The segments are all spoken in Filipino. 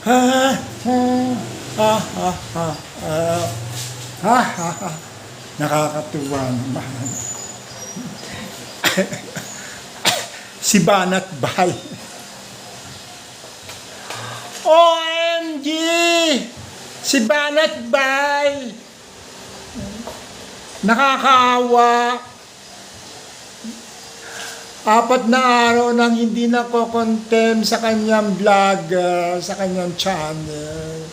Ha, ha, ha, ha, ha, ha, ha, ha. Nakakatuwa naman. Si Banat Bay. OMG! Si Banat Bay! Nakakaawa. 4 na araw nang hindi nako-content sa kanyang vlog, sa kanyang channel.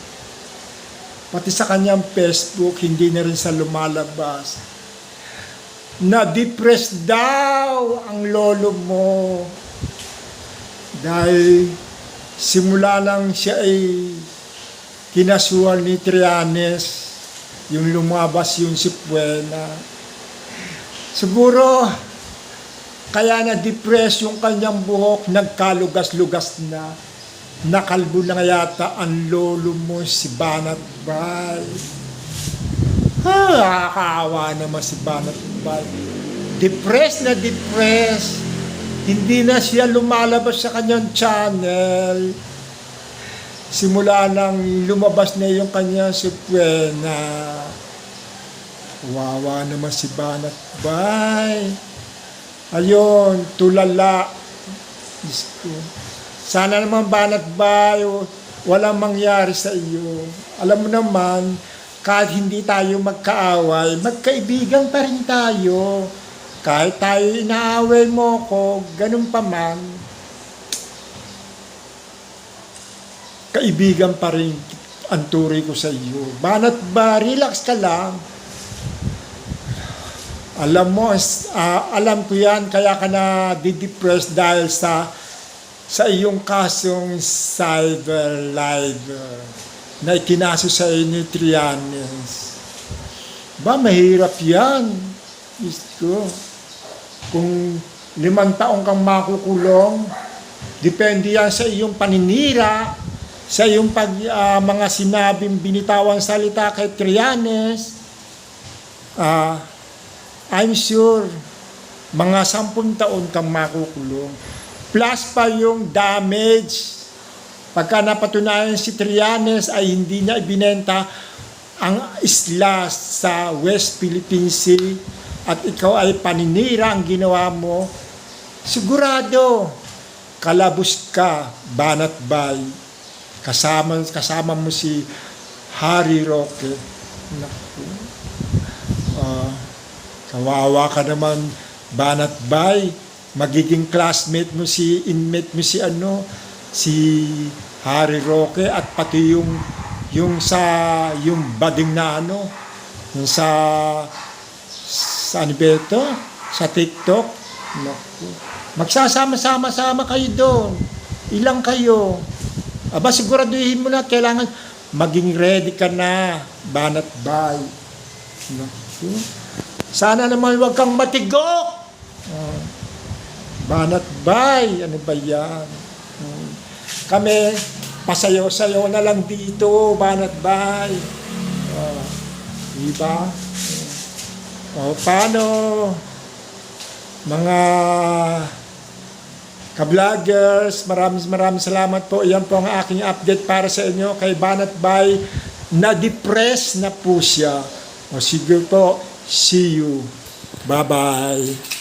Pati sa kanyang Facebook, hindi na rin sa lumalabas. Na-depressed daw ang lolo mo. Dahil simula lang siya ay kinasuhan ni Trillanes, yung lumabas yung si Buena. Siguro, kaya na-depress yung kanyang buhok, nagkalugas-lugas na. Nakalbo na yata ang lolo mo, si Banat Bay. Nakakaawa naman si Banat Bay. Depressed na depressed. Hindi na siya lumalabas sa kanyang channel. Simula nang lumabas na yung kanyang si Buena. Wawa naman si Banat Bay. Ayun, tulala. Diyos ko. Sana naman Banat Bay, walang mangyari sa iyo. Alam mo naman, kahit hindi tayo magkaaway, magkaibigan pa rin tayo. Kahit tayo inaaway mo ko, ganun pa man, kaibigan pa rin ang turi ko sa iyo. Banat Bay, relax ka lang. Alam mo, alam ko yan, kaya ka na didepressed dahil sa iyong kasong cyber live na ikinaso sa iyo ni Trillanes. Ba, mahirap yan. Isko. Kung 5 taong kang makukulong, depende yan sa iyong paninira, sa iyong mga sinabing binitawang salita kay Trillanes. I'm sure, mga 10 taon kang makukulong. Plus pa yung damage. Pagka napatunayan si Trillanes ay hindi niya ibinenta ang isla sa West Philippine Sea at ikaw ay paninira ang ginawa mo, sigurado, kalabos ka, Banat Bay. Kasama mo si Harry Roque. Naku. Kawawa ka naman, Banat Bay. Magiging classmate mo inmate mo si Harry Roque at pati yung bading na yung sa sa TikTok. Naku. Magsasama-sama kayo doon. Ilang kayo? Aba, siguraduhin mo na kailangan maging ready ka na, Banat Bay. Naku. Sana naman huwag kang matigok. Banat Bay, ano ba yan? Kami, pasayo-sayo na lang dito, Banat Bay. Diba? Paano? Mga ka-vloggers, maraming salamat po. Iyan po ang aking update para sa inyo kay Banat Bay. Na-depress na po siya. Sige po. See you. Bye-bye.